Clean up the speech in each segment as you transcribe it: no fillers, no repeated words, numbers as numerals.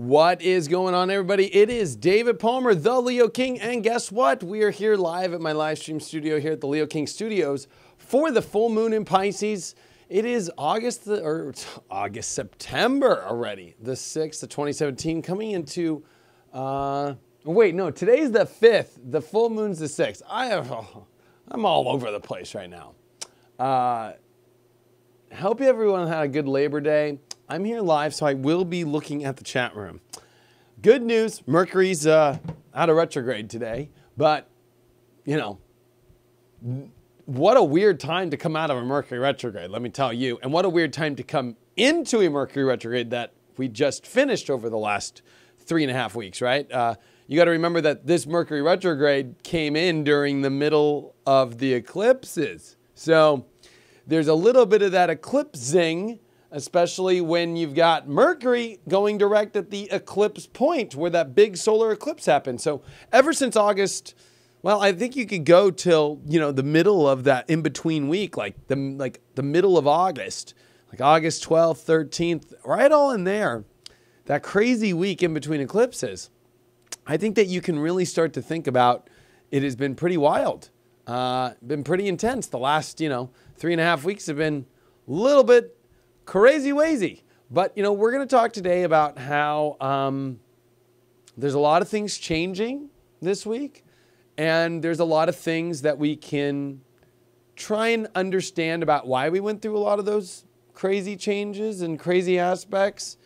What is going on, everybody? It is David Palmer, the Leo King, and guess what? We are here live at my live stream studio here at the Leo King Studios for the full moon in Pisces. It is September already, the 6th of 2017, coming into, wait, no, today's the 5th. The full moon's the 6th. I'm all over the place right now. Hope everyone had a good Labor Day. I'm here live, so I will be looking at the chat room. Good news, Mercury's out of retrograde today, but, you know, what a weird time to come out of a Mercury retrograde, let me tell you. And what a weird time to come into a Mercury retrograde that we just finished over the last 3.5 weeks, right? You got to remember that this Mercury retrograde came in during the middle of the eclipses. So there's a little bit of that eclipsing, especially when you've got Mercury going direct at the eclipse point where that big solar eclipse happened. So ever since August, well, I think you could go till, you know, the middle of that in-between week, like the middle of August, like August 12th, 13th, right all in there, that crazy week in between eclipses. I think that you can really start to think about it has been pretty wild, been pretty intense. The last, 3.5 weeks have been a little bit crazy wazy. But, we're going to talk today about how there's a lot of things changing this week. And there's a lot of things that we can try and understand about why we went through a lot of those crazy changes and crazy aspects.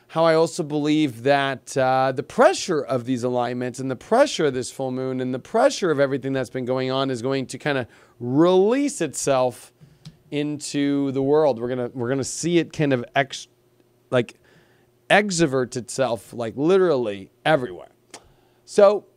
How I also believe that the pressure of these alignments and the pressure of this full moon and the pressure of everything that's been going on is going to kind of release itself into the world. We're gonna see it kind of extrovert itself, like literally everywhere. So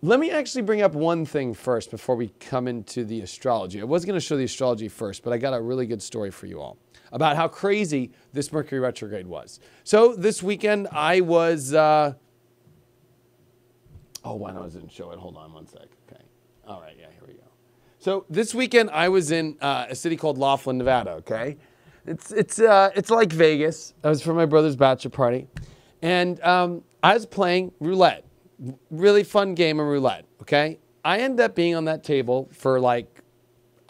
let me actually bring up one thing first before we come into the astrology. I was going to show the astrology first, but I got a really good story for you all about how crazy this Mercury retrograde was. So this weekend I was, why didn't show it? Hold on one sec. Okay. All right. Yeah, here we go. So this weekend I was in a city called Laughlin, Nevada. Okay. It's like Vegas. I was for my brother's bachelor party, and I was playing roulette. Really fun game of roulette, okay? I ended up being on that table for I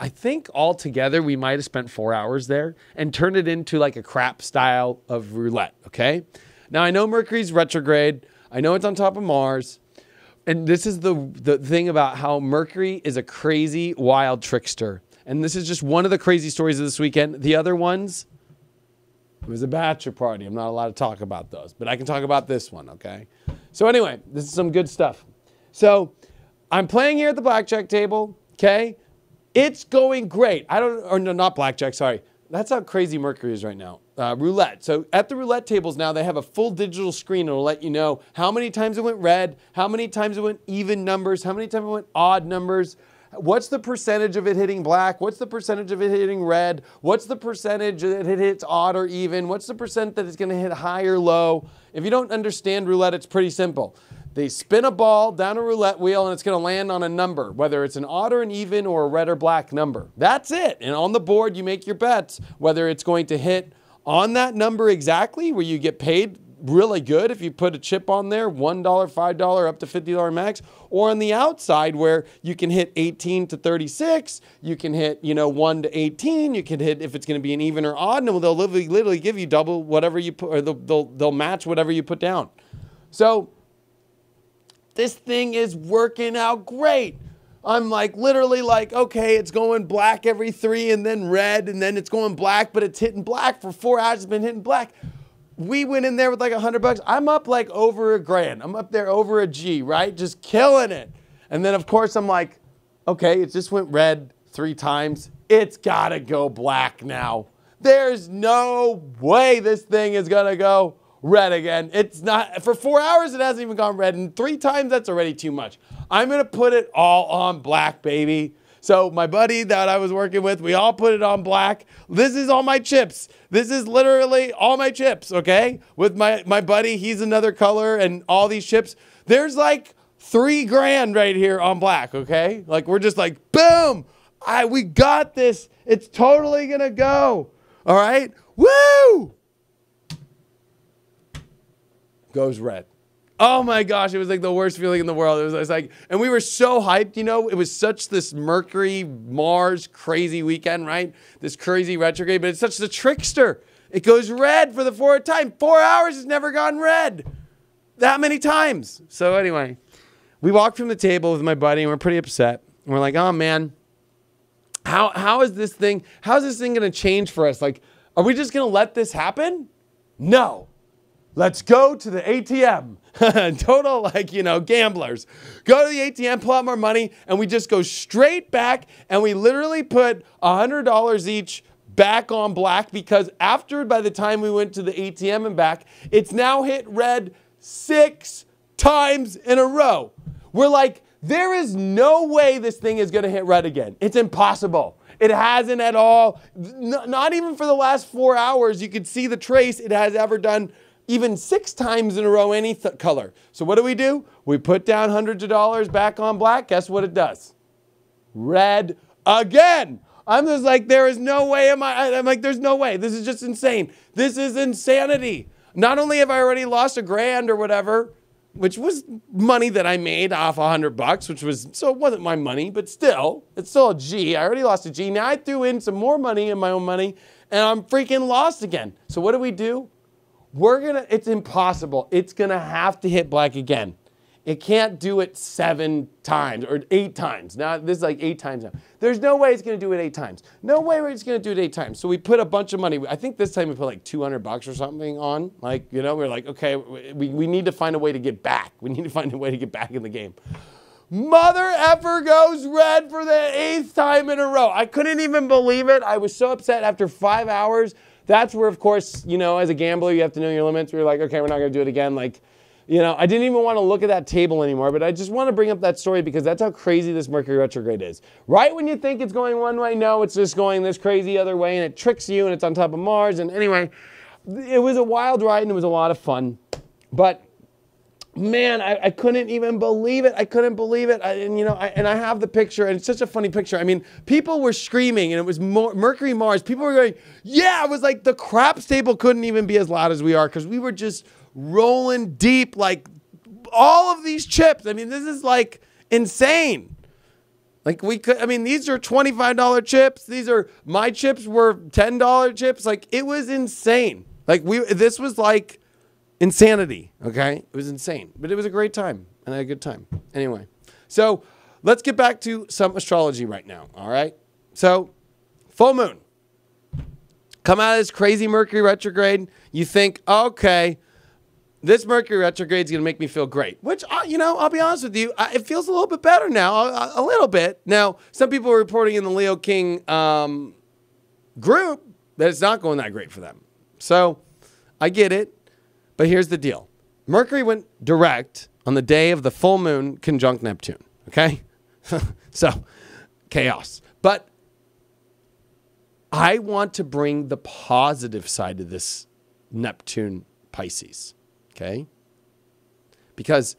think altogether we might have spent 4 hours there and turned it into like a crap style of roulette, okay? Now I know Mercury's retrograde. I know it's on top of Mars. And this is the thing about how Mercury is a crazy, wild trickster. And this is just one of the crazy stories of this weekend. The other ones, it was a bachelor party. I'm not allowed to talk about those, but I can talk about this one, okay? So anyway, this is some good stuff. So I'm playing here at the blackjack table, okay? It's going great. Not blackjack, sorry. That's how crazy Mercury is right now. Roulette. So at the roulette tables now, they have a full digital screen. It'll let you know how many times it went red, how many times it went even numbers, how many times it went odd numbers. What's the percentage of it hitting black? What's the percentage of it hitting red? What's the percentage that it hits odd or even? What's the percent that it's going to hit high or low? If you don't understand roulette, it's pretty simple. They spin a ball down a roulette wheel and it's going to land on a number, whether it's an odd or an even or a red or black number. That's it. And on the board, you make your bets, whether it's going to hit on that number exactly, where you get paid really good if you put a chip on there, $1, $5, up to $50 max, or on the outside where you can hit 18 to 36, you can hit, 1 to 18, you can hit if it's going to be an even or odd, and they'll literally give you double whatever you put, or they'll match whatever you put down. So this thing is working out great. I'm literally okay, it's going black every 3 and then red and then it's going black, but it's hitting black for 4 hours, it's been hitting black. We went in there with $100. I'm up over $1,000. I'm up there over a G, right? Just killing it. And then of course I'm okay, it just went red 3 times. It's gotta go black now. There's no way this thing is gonna go red again. It's not, for 4 hours it hasn't even gone red, and 3 times that's already too much. I'm gonna put it all on black, baby. So my buddy that I was working with, we all put it on black. This is all my chips. This is literally all my chips, okay? With my buddy, he's another color, and all these chips. There's $3,000 right here on black, okay? We're just boom! We got this. It's totally gonna go. All right? Woo! goes red. Oh my gosh, it was like the worst feeling in the world. It was like, and we were so hyped, you know, it was such this Mercury, Mars crazy weekend, right? This crazy retrograde, but it's such the trickster. It goes red for the fourth time. 4 hours has never gone red that many times. So anyway, we walked from the table with my buddy and we're pretty upset. And we're like, oh man, how is this thing going to change for us? Like, are we just going to let this happen? No. Let's go to the ATM. Total, like, you know, gamblers. Go to the ATM, pull out more money, and we just go straight back, and we literally put $100 each back on black because by the time we went to the ATM and back, it's now hit red 6 times in a row. We're like, there is no way this thing is going to hit red again. It's impossible. It hasn't at all. Not even for the last 4 hours, you could see the trace it has ever done even 6 times in a row, any color. So what do? We put down hundreds of dollars back on black. Guess what it does? Red again. I'm just like, there is no way. I'm like, there's no way. This is just insane. This is insanity. Not only have I already lost $1,000 or whatever, which was money that I made off $100, which was, so it wasn't my money, but still, it's still a G. I already lost a G. Now I threw in some more money in my own money, and I'm freaking lost again. So what do? It's impossible. It's going to have to hit black again. It can't do it 7 times or 8 times. Now, this is like 8 times now. There's no way it's going to do it 8 times. No way it's going to do it 8 times. So we put a bunch of money. I think this time we put like $200 or something on. Like, you know, we're like, okay, we need to find a way to get back. We need to find a way to get back in the game. Mother effer goes red for the 8th time in a row. I couldn't even believe it. I was so upset after 5 hours. That's where, of course, you know, as a gambler, you have to know your limits. We're like, okay, we're not going to do it again. Like, you know, I didn't even want to look at that table anymore, but I just want to bring up that story because that's how crazy this Mercury retrograde is. Right when you think it's going one way, no, it's just going this crazy other way, and it tricks you, and it's on top of Mars. And anyway, it was a wild ride, and it was a lot of fun. But man, I couldn't even believe it. I couldn't believe it. And I have the picture, and it's such a funny picture. I mean, people were screaming, and it was Mercury, Mars. People were going, yeah, it was like the craps table couldn't even be as loud as we are because we were just rolling deep, like all of these chips. I mean, this is like insane. Like these are $25 chips. My chips were $10 chips. Like it was insane. Like this was like insanity, okay? It was insane, but it was a great time, and I had a good time. Anyway, so let's get back to some astrology right now, all right? So, full moon. Come out of this crazy Mercury retrograde. You think, okay, this Mercury retrograde is going to make me feel great, which, I'll be honest with you, it feels a little bit better now, a little bit. Now, some people are reporting in the Leo King group that it's not going that great for them. So, I get it. But here's the deal. Mercury went direct on the day of the full moon conjunct Neptune, okay? So, chaos. But I want to bring the positive side of this Neptune Pisces, okay? Because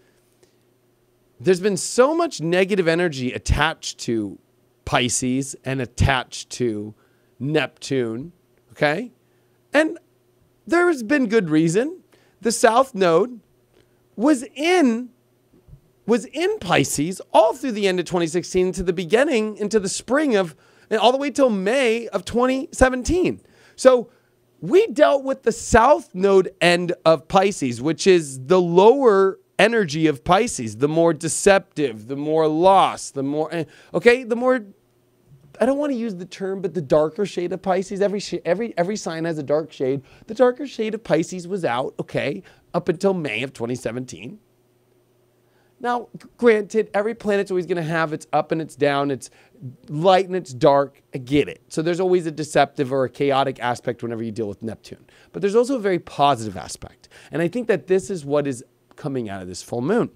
there's been so much negative energy attached to Pisces and attached to Neptune, okay? And there has been good reason. The South Node was in Pisces all through the end of 2016 to the beginning, into the spring of, and all the way till May of 2017. So we dealt with the South Node end of Pisces, which is the lower energy of Pisces, the more deceptive, the more lost, the more, the more, I don't want to use the term, but the darker shade of Pisces. Every sign has a dark shade. The darker shade of Pisces was out, okay, up until May of 2017. Now, granted, every planet's always going to have its up and its down, its light and its dark. I get it. So there's always a deceptive or a chaotic aspect whenever you deal with Neptune. But there's also a very positive aspect. And I think that this is what is coming out of this full moon,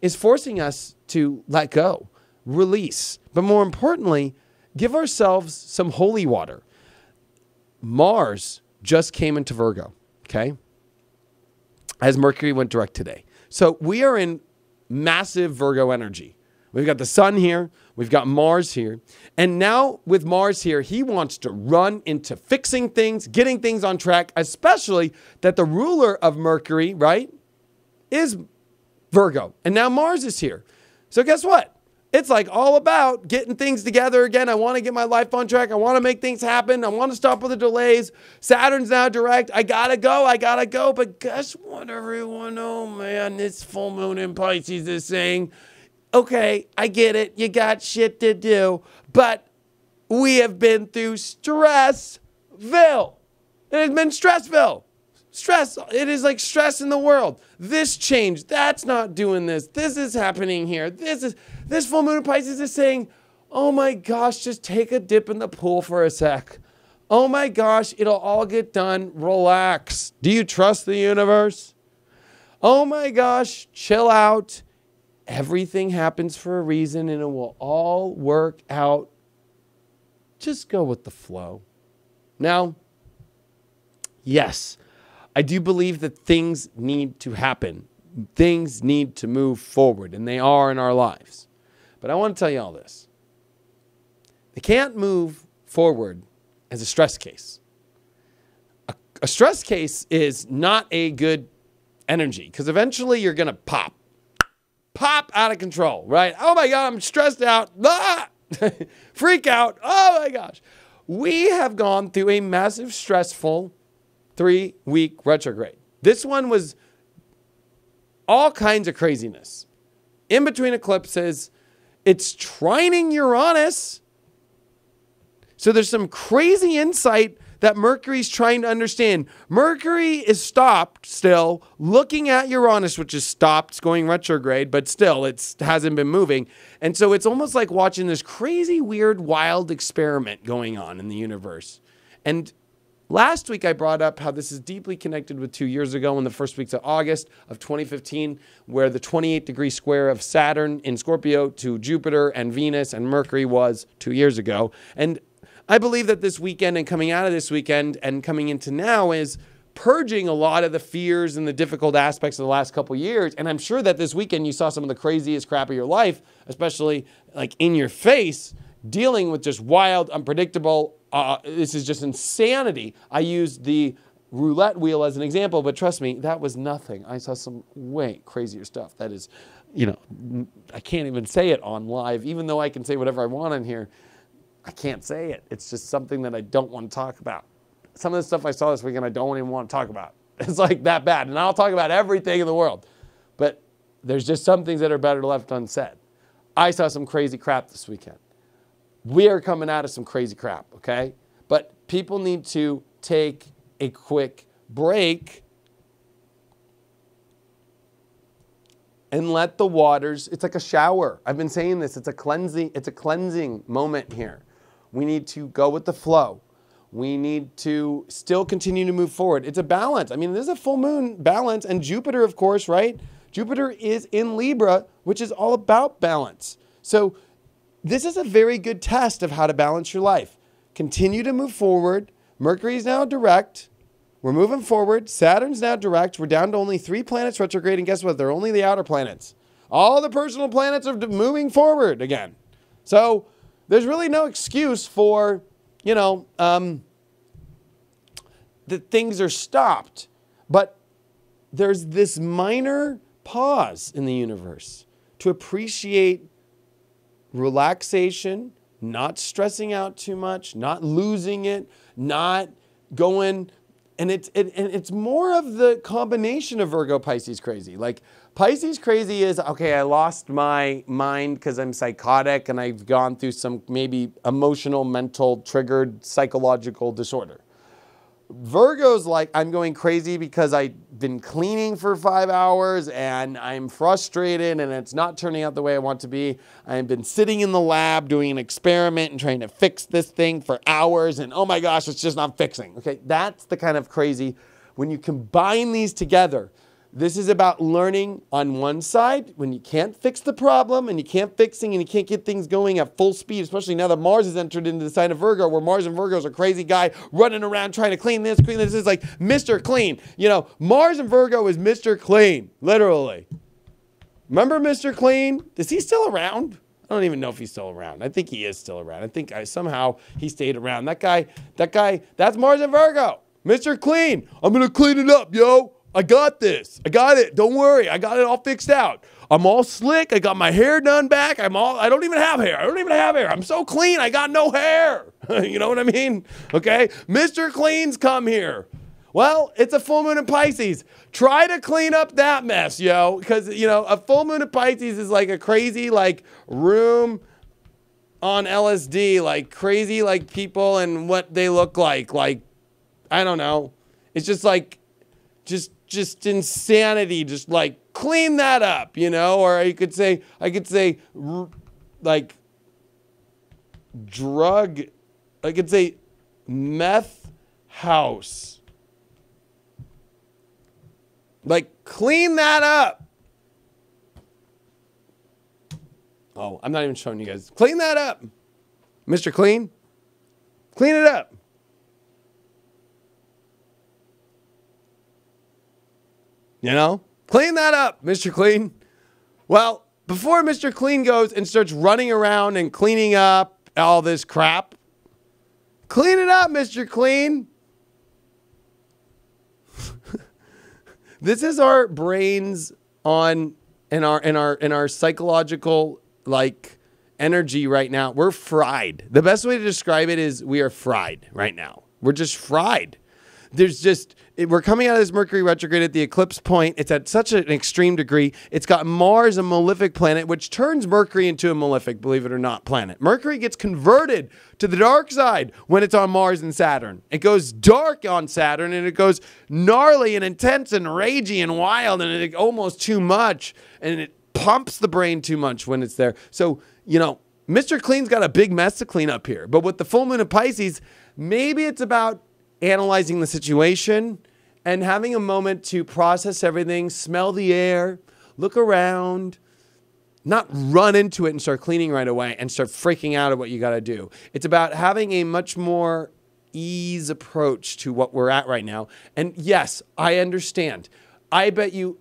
is forcing us to let go, release, but more importantly, give ourselves some holy water. Mars just came into Virgo, okay? As Mercury went direct today. So we are in massive Virgo energy. We've got the sun here. We've got Mars here. And now with Mars here, he wants to run into fixing things, getting things on track, especially that the ruler of Mercury, right, is Virgo. And now Mars is here. So guess what? It's like all about getting things together again. I want to get my life on track. I want to make things happen. I want to stop with the delays. Saturn's now direct. I gotta go. But guess what, everyone? Oh man, this full moon in Pisces is saying, okay, I get it. You got shit to do. But we have been through Stressville. It has been Stressville. Stress. It is like stress in the world. This changed. That's not doing this. This is happening here. This full moon in Pisces is saying, oh my gosh, just take a dip in the pool for a sec. Oh my gosh, it'll all get done. Relax. Do you trust the universe? Oh my gosh, chill out. Everything happens for a reason and it will all work out. Just go with the flow. Now, yes, I do believe that things need to happen. Things need to move forward, and they are in our lives. But I want to tell you all this. They can't move forward as a stress case. A stress case is not a good energy because eventually you're going to pop out of control, right? Oh my God, I'm stressed out. Ah! Freak out. Oh my gosh. We have gone through a massive, stressful 3-week retrograde. This one was all kinds of craziness. In between eclipses, it's trining Uranus. So there's some crazy insight that Mercury's trying to understand. Mercury is stopped still, looking at Uranus, which is stopped, it's going retrograde, but still it hasn't been moving. And so it's almost like watching this crazy, weird, wild experiment going on in the universe. And last week I brought up how this is deeply connected with 2 years ago in the first weeks of August of 2015, where the 28-degree square of Saturn in Scorpio to Jupiter and Venus and Mercury was 2 years ago. And I believe that this weekend and coming out of this weekend and coming into now is purging a lot of the fears and the difficult aspects of the last couple years. And I'm sure that this weekend you saw some of the craziest crap of your life, especially like in your face, dealing with just wild, unpredictable, this is just insanity. I used the roulette wheel as an example, but trust me, that was nothing. I saw some way crazier stuff. That is, I can't even say it on live, even though I can say whatever I want in here. I can't say it. It's just something that I don't want to talk about. Some of the stuff I saw this weekend, I don't even want to talk about. It's like that bad. And I'll talk about everything in the world. But there's just some things that are better left unsaid. I saw some crazy crap this weekend. We are coming out of some crazy crap, okay? But people need to take a quick break and let the waters, it's like a shower. I've been saying this, it's a cleansing moment here. We need to go with the flow. We need to still continue to move forward. It's a balance. I mean, this is a full moon balance, and Jupiter, of course, right? Jupiter is in Libra, which is all about balance. So this is a very good test of how to balance your life. Continue to move forward. Mercury is now direct. We're moving forward. Saturn's now direct. We're down to only 3 planets retrograde, and guess what? They're only the outer planets. All the personal planets are moving forward again. So there's really no excuse for, that things are stopped. But there's this minor pause in the universe to appreciate relaxation, not stressing out too much, not losing it, not going. And it's more of the combination of Virgo, Pisces crazy. Like Pisces crazy is, okay, I lost my mind because I'm psychotic and I've gone through some maybe emotional, mental, triggered psychological disorder. Virgo's like, I'm going crazy because I've been cleaning for 5 hours and I'm frustrated and it's not turning out the way I want to be. I've been sitting in the lab doing an experiment and trying to fix this thing for hours and oh my gosh, it's just not fixing. Okay, that's the kind of crazy. When you combine these together, this is about learning on one side when you can't fix the problem and you can't fixing and you can't get things going at full speed, especially now that Mars has entered into the sign of Virgo, where Mars and Virgo is a crazy guy running around trying to clean this, clean this. This is like Mr. Clean. Mars and Virgo is Mr. Clean, literally. Remember Mr. Clean? Is he still around? I don't even know if he's still around. I think he is still around. I think somehow he stayed around. That guy, that's Mars and Virgo. Mr. Clean. I'm going to clean it up, yo. I got this. I got it. Don't worry. I got it all fixed out. I'm all slick. I got my hair done back. I don't even have hair. I'm so clean. I got no hair. You know what I mean? Okay. Mr. Clean's come here. Well, it's a full moon in Pisces. Try to clean up that mess, yo. Because, a full moon in Pisces is like a crazy, room on LSD, crazy, people and what they look like. I don't know. It's just just insanity. Just clean that up, Or I could say, drug. I could say meth house. Clean that up. Oh, I'm not even showing you guys. Clean that up. Mr. Clean. Clean it up. Clean that up, Mr. Clean. Well, before Mr. Clean goes and starts running around and cleaning up all this crap, clean it up, Mr. Clean. This is our brains on in our psychological energy right now. We're fried. The best way to describe it is we are fried right now. We're just fried. We're coming out of this Mercury retrograde at the eclipse point. It's at such an extreme degree. It's got Mars, a malefic planet, which turns Mercury into a malefic, believe it or not, planet. Mercury gets converted to the dark side when it's on Mars and Saturn. It goes dark on Saturn, and it goes gnarly and intense and ragey and wild, and it almost too much, and it pumps the brain too much when it's there. So, Mr. Clean's got a big mess to clean up here. But with the full moon of Pisces, maybe it's about analyzing the situation and having a moment to process everything, smell the air, look around, not run into it and start cleaning right away and start freaking out at what you got to do. It's about having a much more ease approach to what we're at right now. And yes, I understand. I bet you,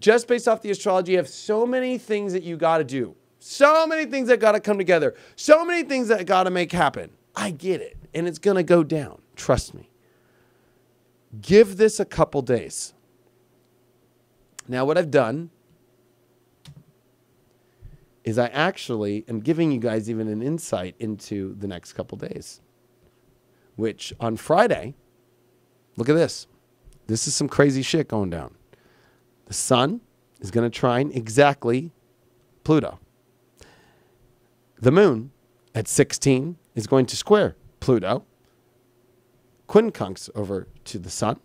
just based off the astrology, you have so many things that you got to do. So many things that got to come together. So many things that got to make happen. I get it. And it's going to go down. Trust me. Give this a couple days. Now, what I've done is I actually am giving you guys even an insight into the next couple days, which on Friday, look at this. This is some crazy shit going down. The sun is going to trine exactly Pluto. The moon at 16 is going to square Pluto. Quincunx over to the sun.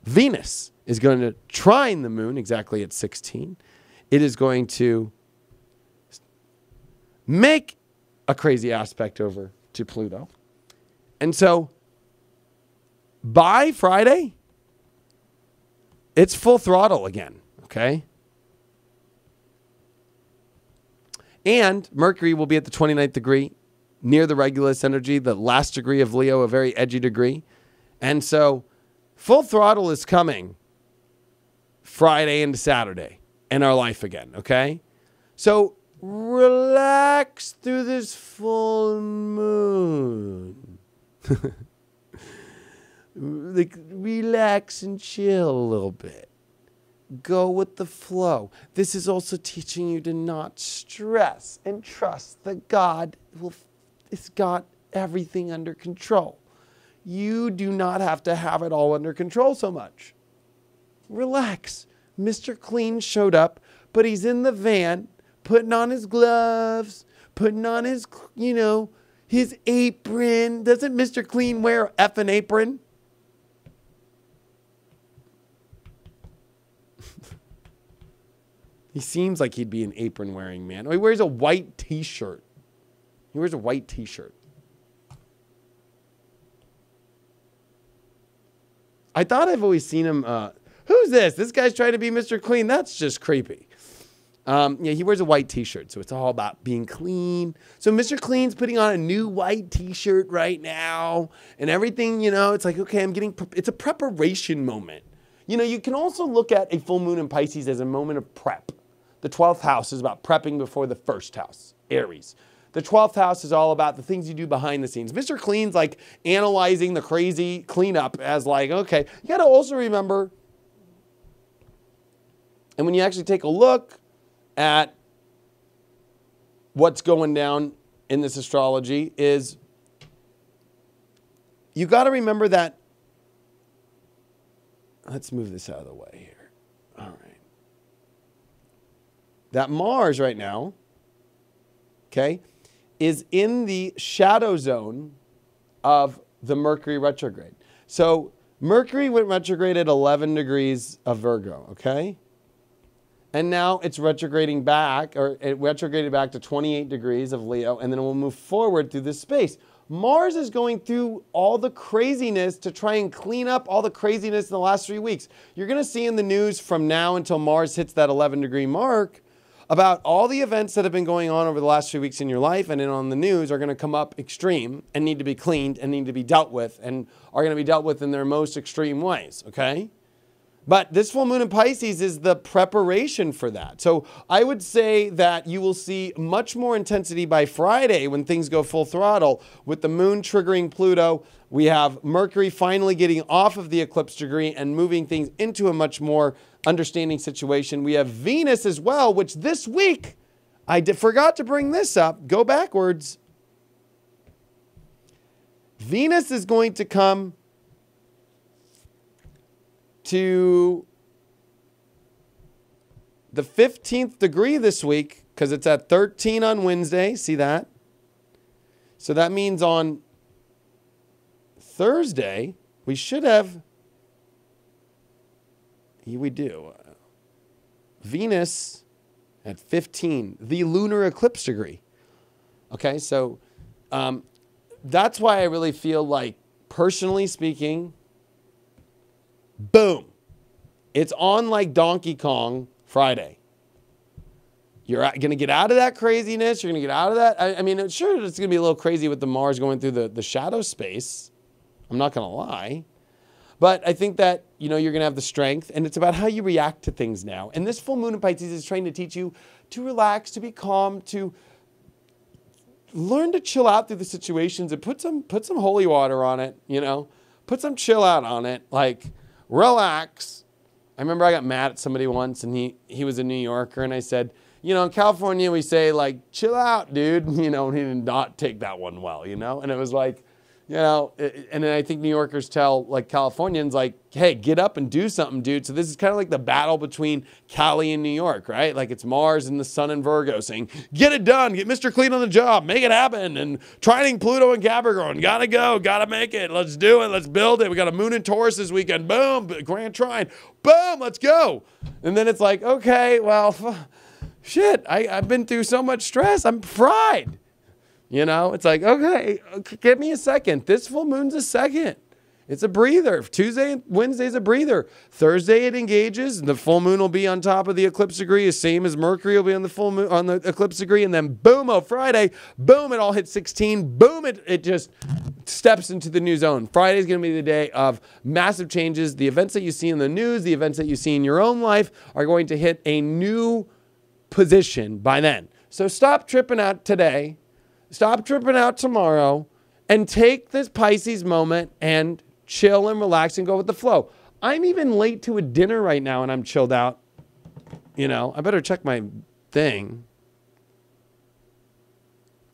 Venus is going to trine the moon exactly at 16. It is going to make a crazy aspect over to Pluto. And so by Friday, it's full throttle again, okay? And Mercury will be at the 29th degree, near the Regulus energy, the last degree of Leo, a very edgy degree. And so full throttle is coming Friday into Saturday in our life again, okay? So relax through this full moon. Relax and chill a little bit. Go with the flow. This is also teaching you to not stress and trust that God has got everything under control. You do not have to have it all under control so much. Relax. Mr. Clean showed up, but he's in the van, putting on his gloves, putting on his, his apron. Doesn't Mr. Clean wear effing apron? He seems like he'd be an apron wearing man. Oh, he wears a white t-shirt. He wears a white t-shirt. I thought I've always seen him. Who's this? This guy's trying to be Mr. Clean. That's just creepy. Yeah, he wears a white t-shirt, so it's all about being clean. So Mr. Clean's putting on a new white t-shirt right now, and everything, it's like, okay, it's a preparation moment. You can also look at a full moon in Pisces as a moment of prep. The 12th house is about prepping before the first house, Aries. The 12th house is all about the things you do behind the scenes. Mr. Clean's analyzing the crazy cleanup as okay. You got to also remember And when you actually take a look at what's going down in this astrology is you got to remember that, let's move this out of the way here. All right. That Mars right now, okay, is in the shadow zone of the Mercury retrograde. So Mercury went retrograde at 11 degrees of Virgo, okay? And now it's retrograding back, or it retrograded back to 28 degrees of Leo, and then it will move forward through this space. Mars is going through all the craziness to try and clean up all the craziness in the last 3 weeks. You're going to see in the news from now until Mars hits that 11-degree mark about all the events that have been going on over the last 3 weeks in your life and then on the news are going to come up extreme and need to be cleaned and need to be dealt with and are going to be dealt with in their most extreme ways, okay? But this full moon in Pisces is the preparation for that. So I would say that you will see much more intensity by Friday when things go full throttle. With the moon triggering Pluto, we have Mercury finally getting off of the eclipse degree and moving things into a much more understanding situation. We have Venus as well, which this week, I forgot to bring this up. Go backwards. Venus is going to come to the 15th degree this week because it's at 13 on Wednesday. See that? So that means on Thursday, we should have, here we do, Venus at 15, the lunar eclipse degree. Okay, so that's why I really feel like, personally speaking, boom. It's on like Donkey Kong Friday. You're going to get out of that craziness. You're going to get out of that. I mean, sure, it's going to be a little crazy with the Mars going through the shadow space. I'm not going to lie. But I think that, you know, you're going to have the strength. And it's about how you react to things now. And this full moon in Pisces is trying to teach you to relax, to be calm, to learn to chill out through the situations and put some holy water on it, you know. Put some chill out on it. Like, relax. I remember I got mad at somebody once and he was a New Yorker and I said, you know, in California we say like, chill out, dude. You know, and he did not take that one well, you know? And it was like, you know, and then I think New Yorkers tell like Californians like, hey, get up and do something, dude. So this is kind of like the battle between Cali and New York, right? Like it's Mars and the Sun and Virgo saying, get it done, get Mr. Clean on the job, make it happen. And trining Pluto and Capricorn, gotta go, gotta make it. Let's do it, let's build it. We got a moon in Taurus this weekend, boom, grand trine, boom, let's go. And then it's like, okay, well, shit, I've been through so much stress, I'm fried. You know, it's like, okay, give me a second. This full moon's a second. It's a breather. Tuesday and Wednesday's a breather. Thursday it engages. The full moon will be on top of the eclipse degree, the same as Mercury will be on the full moon on the eclipse degree, and then boom, oh Friday, boom, it all hits 16. Boom, it just steps into the new zone. Friday's going to be the day of massive changes. The events that you see in the news, the events that you see in your own life are going to hit a new position by then. So stop tripping out today. Stop tripping out tomorrow and take this Pisces moment and chill and relax and go with the flow. I'm even late to a dinner right now and I'm chilled out. You know, I better check my thing.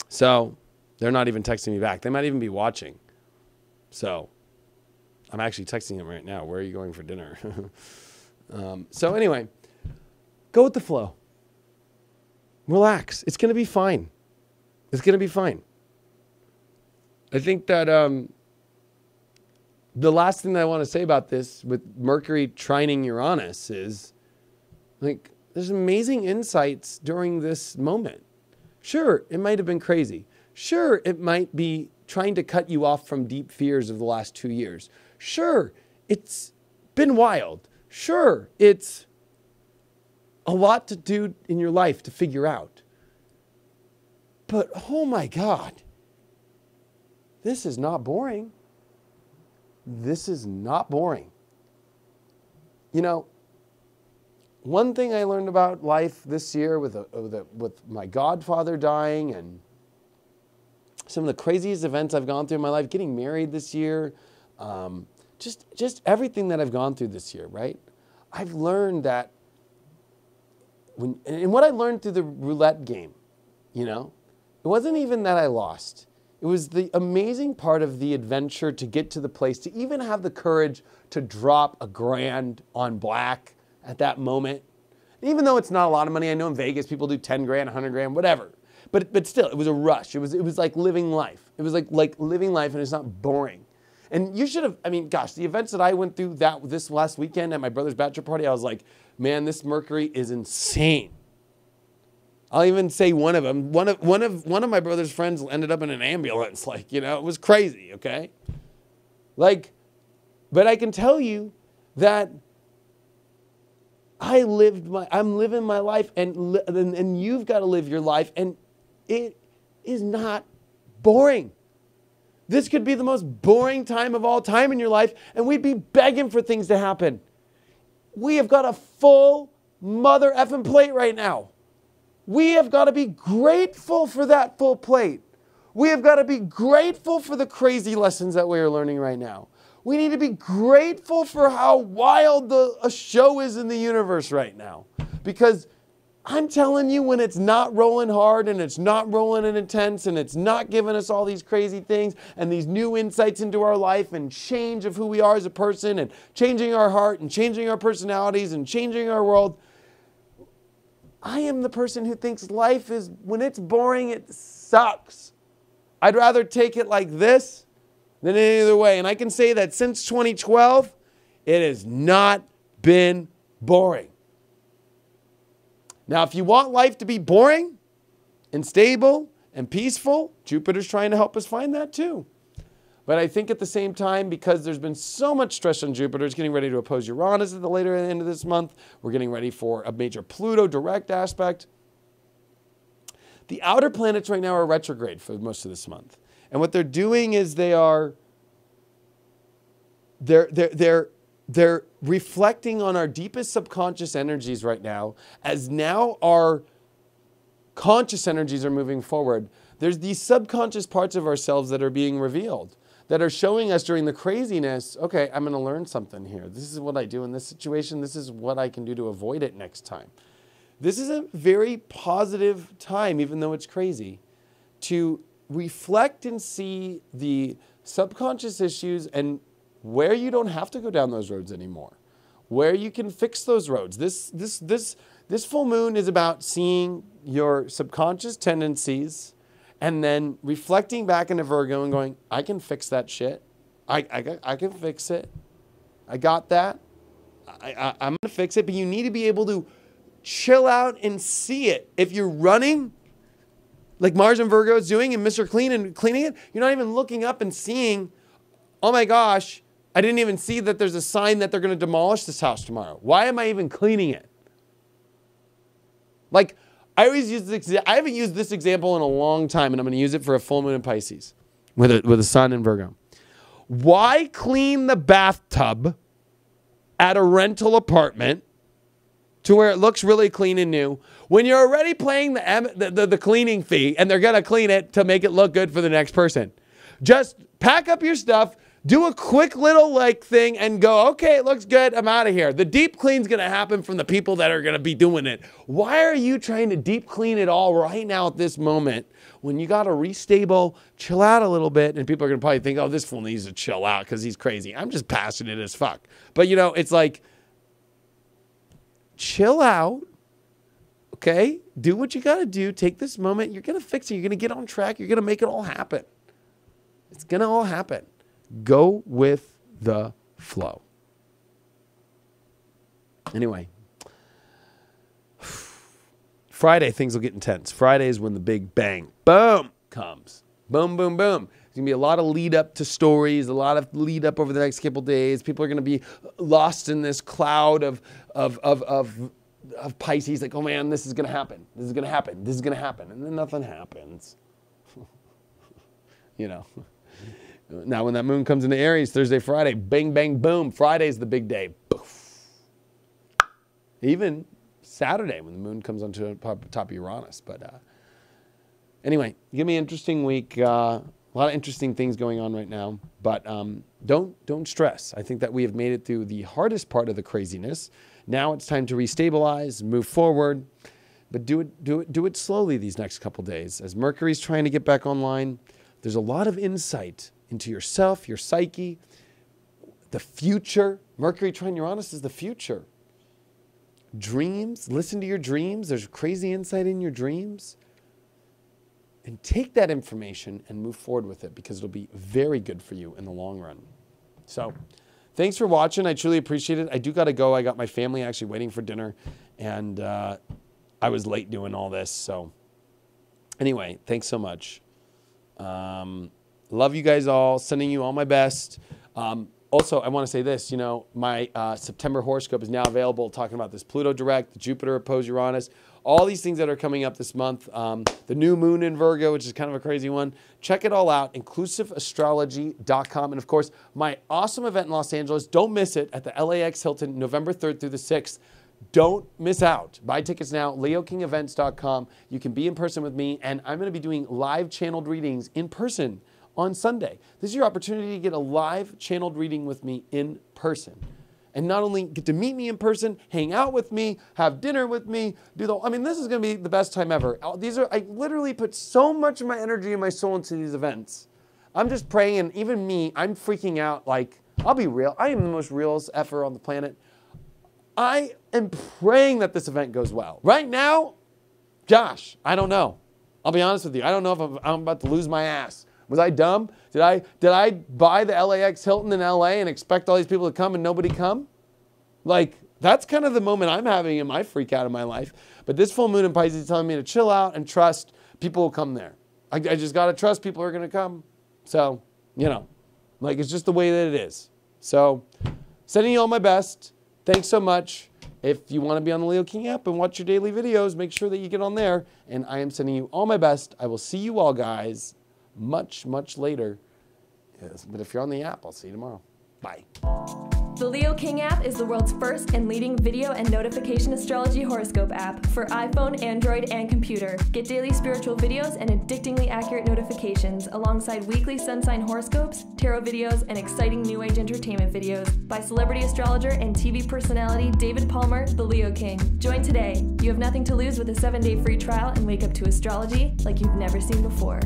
So they're not even texting me back. They might even be watching. So I'm actually texting them right now. Where are you going for dinner? So anyway, go with the flow. Relax. It's going to be fine. It's going to be fine. I think that the last thing that I want to say about this with Mercury trining Uranus is, like, there's amazing insights during this moment. Sure, it might have been crazy. Sure, it might be trying to cut you off from deep fears of the last 2 years. Sure, it's been wild. Sure, it's a lot to do in your life to figure out. But, oh my God, this is not boring. This is not boring. You know, one thing I learned about life this year with my godfather dying and some of the craziest events I've gone through in my life, getting married this year, just everything that I've gone through this year, right? I've learned that and what I learned through the roulette game, you know, it wasn't even that I lost. It was the amazing part of the adventure to get to the place, to even have the courage to drop $1,000 on black at that moment. And even though it's not a lot of money, I know in Vegas people do 10 grand, 100 grand, whatever. But still, it was a rush. It was like living life. It was like living life, and it's not boring. And you should have, I mean, gosh, the events that I went through this last weekend at my brother's bachelor party, I was like, man, this Mercury is insane. I'll even say one of them. One of my brother's friends ended up in an ambulance. Like, you know, it was crazy, okay? Like, but I can tell you that I'm living my life, and you've got to live your life, and it is not boring. This could be the most boring time of all time in your life, and we'd be begging for things to happen. We have got a full mother effing plate right now. We have got to be grateful for that full plate. We have got to be grateful for the crazy lessons that we are learning right now. We need to be grateful for how wild a show is in the universe right now. Because I'm telling you, when it's not rolling hard and it's not rolling in intense and it's not giving us all these crazy things and these new insights into our life and change of who we are as a person and changing our heart and changing our personalities and changing our world, I am the person who thinks life is, when it's boring, it sucks. I'd rather take it like this than any other way. And I can say that since 2012, it has not been boring. Now, if you want life to be boring and stable and peaceful, Jupiter's trying to help us find that too. But I think at the same time, because there's been so much stress on Jupiter, it's getting ready to oppose Uranus at the later end of this month. We're getting ready for a major Pluto direct aspect. The outer planets right now are retrograde for most of this month. And what they're doing is they're reflecting on our deepest subconscious energies right now, as now our conscious energies are moving forward. There's these subconscious parts of ourselves that are being revealed, that are showing us during the craziness, okay, I'm going to learn something here. This is what I do in this situation. This is what I can do to avoid it next time. This is a very positive time, even though it's crazy, to reflect and see the subconscious issues and where you don't have to go down those roads anymore, where you can fix those roads. This full moon is about seeing your subconscious tendencies and then reflecting back into Virgo and going, I can fix that shit. I can fix it. I got that. I'm going to fix it. But you need to be able to chill out and see it. If you're running, like Mars and Virgo is doing, and Mr. Clean and cleaning it, you're not even looking up and seeing, oh my gosh, I didn't even see that there's a sign that they're going to demolish this house tomorrow. Why am I even cleaning it? Like, I haven't used this example in a long time, and I'm going to use it for a full moon in Pisces with a sun in Virgo. Why clean the bathtub at a rental apartment to where it looks really clean and new when you're already paying the cleaning fee and they're going to clean it to make it look good for the next person? Just pack up your stuff, do a quick little thing and go, okay, it looks good, I'm out of here. The deep clean's going to happen from the people that are going to be doing it. Why are you trying to deep clean it all right now at this moment when you got to restable, chill out a little bit, and people are going to probably think, oh, this fool needs to chill out because he's crazy. I'm just passionate as fuck. But, you know, it's like, chill out, okay? Do what you got to do. Take this moment. You're going to fix it. You're going to get on track. You're going to make it all happen. It's going to all happen. Go with the flow. Anyway, Friday, things will get intense. Friday is when the big bang, boom, comes. Boom, boom, boom. There's going to be a lot of lead up to stories, a lot of lead up over the next couple days. People are going to be lost in this cloud of Pisces, like, oh man, this is going to happen. This is going to happen. This is going to happen. And then nothing happens. You know. Now, when that moon comes into Aries, Thursday, Friday, bang, bang, boom. Friday's the big day. Poof. Even Saturday when the moon comes onto top of Uranus. But anyway, give me an interesting week. A lot of interesting things going on right now. But don't stress. I think that we have made it through the hardest part of the craziness. Now it's time to restabilize, move forward, but do it slowly these next couple days. As Mercury's trying to get back online, there's a lot of insight into yourself, your psyche, the future. Mercury trine Uranus is the future. Dreams, listen to your dreams. There's crazy insight in your dreams. And take that information and move forward with it, because it'll be very good for you in the long run. So thanks for watching. I truly appreciate it. I do got to go. I got my family actually waiting for dinner, and I was late doing all this. So anyway, thanks so much. Love you guys all. Sending you all my best. Also, I want to say this, you know, my September horoscope is now available, talking about this Pluto direct, the Jupiter opposed Uranus, all these things that are coming up this month. The new moon in Virgo, which is kind of a crazy one. Check it all out, inclusiveastrology.com. And of course, my awesome event in Los Angeles, don't miss it, at the LAX Hilton, November 3rd through the 6th. Don't miss out. Buy tickets now, leokingevents.com. You can be in person with me, and I'm going to be doing live channeled readings in person on Sunday. This is your opportunity to get a live channeled reading with me in person. And not only get to meet me in person, hang out with me, have dinner with me, this is going to be the best time ever. I literally put so much of my energy and my soul into these events. I'm just praying, and even me, I'm freaking out. Like, I'll be real. I am the most realist effer on the planet. I am praying that this event goes well. Right now, gosh, I don't know. I'll be honest with you. I don't know if I'm about to lose my ass. Was I dumb? Did I buy the LAX Hilton in LA and expect all these people to come and nobody come? Like, that's kind of the moment I'm having in my freak out of my life. But this full moon in Pisces is telling me to chill out and trust people will come there. I just got to trust people are going to come. So, you know, like, it's just the way that it is. So, sending you all my best. Thanks so much. If you want to be on the Leo King app and watch your daily videos, make sure that you get on there. And I am sending you all my best. I will see you all, guys, much, much later. Yes, but if you're on the app, I'll see you tomorrow. Bye. The Leo King app is the world's first and leading video and notification astrology horoscope app for iPhone, Android, and computer. Get daily spiritual videos and addictingly accurate notifications alongside weekly sun sign horoscopes, tarot videos, and exciting new age entertainment videos by celebrity astrologer and TV personality David Palmer, the Leo King. Join today. You have nothing to lose with a 7-day free trial and wake up to astrology like you've never seen before.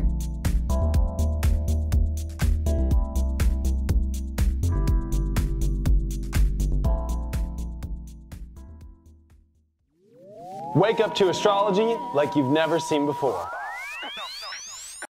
Wake up to astrology like you've never seen before.